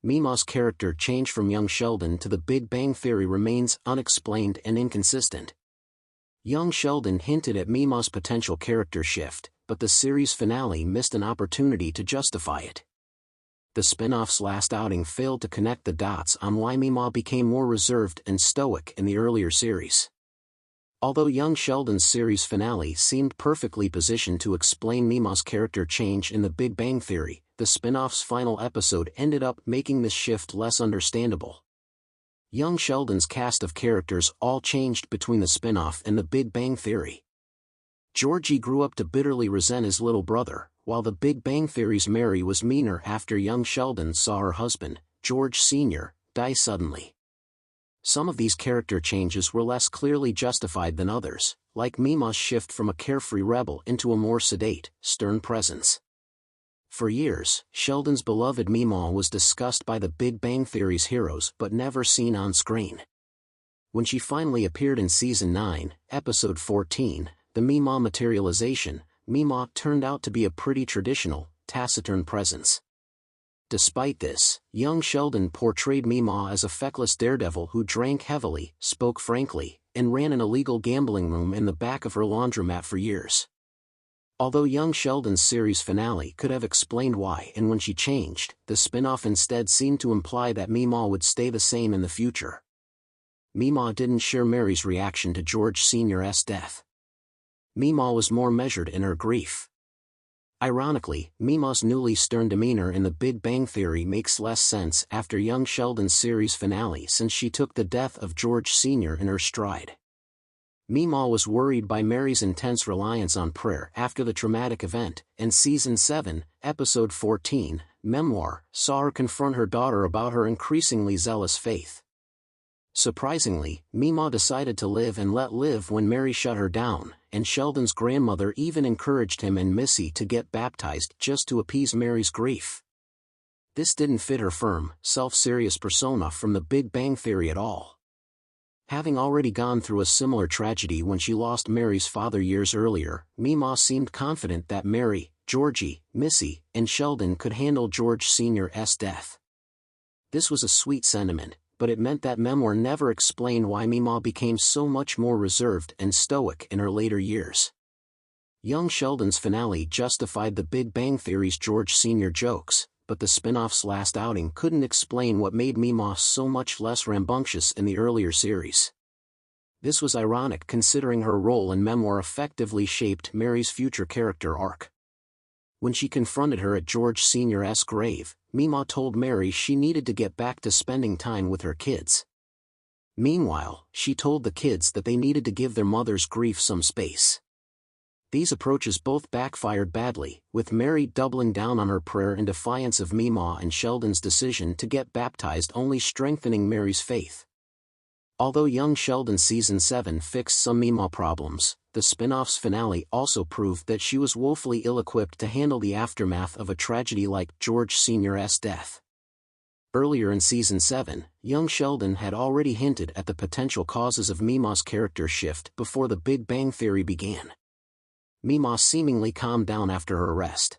Meemaw's character change from young Sheldon to the Big Bang Theory remains unexplained and inconsistent. Young Sheldon hinted at Meemaw's potential character shift, but the series finale missed an opportunity to justify it. The spin-off's last outing failed to connect the dots on why Meemaw became more reserved and stoic in the earlier series. Although young Sheldon's series finale seemed perfectly positioned to explain Meemaw's character change in the Big Bang Theory, the spin-off's final episode ended up making this shift less understandable. Young Sheldon's cast of characters all changed between the spin-off and the Big Bang Theory. Georgie grew up to bitterly resent his little brother, while the Big Bang Theory's Mary was meaner after young Sheldon saw her husband, George Sr., die suddenly. Some of these character changes were less clearly justified than others, like Meemaw's shift from a carefree rebel into a more sedate, stern presence. For years, Sheldon's beloved Meemaw was discussed by the Big Bang Theory's heroes but never seen on screen. When she finally appeared in Season 9, Episode 14, The Meemaw Materialization, Meemaw turned out to be a pretty traditional, taciturn presence. Despite this, young Sheldon portrayed Meemaw as a feckless daredevil who drank heavily, spoke frankly, and ran an illegal gambling room in the back of her laundromat for years. Although young Sheldon's series finale could have explained why and when she changed, the spin-off instead seemed to imply that Meemaw would stay the same in the future. Meemaw didn't share Mary's reaction to George Sr.'s death. Meemaw was more measured in her grief. Ironically, Meemaw's newly stern demeanor in the Big Bang Theory makes less sense after young Sheldon's series finale since she took the death of George Sr. in her stride. Meemaw was worried by Mary's intense reliance on prayer after the traumatic event, and Season 7, Episode 14, Memoir, saw her confront her daughter about her increasingly zealous faith. Surprisingly, Meemaw decided to live and let live when Mary shut her down, and Sheldon's grandmother even encouraged him and Missy to get baptized just to appease Mary's grief. This didn't fit her firm, self-serious persona from the Big Bang Theory at all. Having already gone through a similar tragedy when she lost Mary's father years earlier, Meemaw seemed confident that Mary, Georgie, Missy, and Sheldon could handle George Sr.'s death. This was a sweet sentiment, but it meant that Memoir never explained why Meemaw became so much more reserved and stoic in her later years. Young Sheldon's finale justified the Big Bang Theory's George Sr. jokes, but the spin-off's last outing couldn't explain what made Meemaw so much less rambunctious in the earlier series. This was ironic considering her role in Memoir effectively shaped Mary's future character arc. When she confronted her at George Sr.'s grave, Meemaw told Mary she needed to get back to spending time with her kids. Meanwhile, she told the kids that they needed to give their mother's grief some space. These approaches both backfired badly, with Mary doubling down on her prayer in defiance of Meemaw and Sheldon's decision to get baptized only strengthening Mary's faith. Although young Sheldon's Season 7 fixed some Meemaw problems, the spin-off's finale also proved that she was woefully ill-equipped to handle the aftermath of a tragedy like George Sr.'s death. Earlier in Season 7, young Sheldon had already hinted at the potential causes of Meemaw's character shift before the Big Bang Theory began. Meemaw seemingly calmed down after her arrest.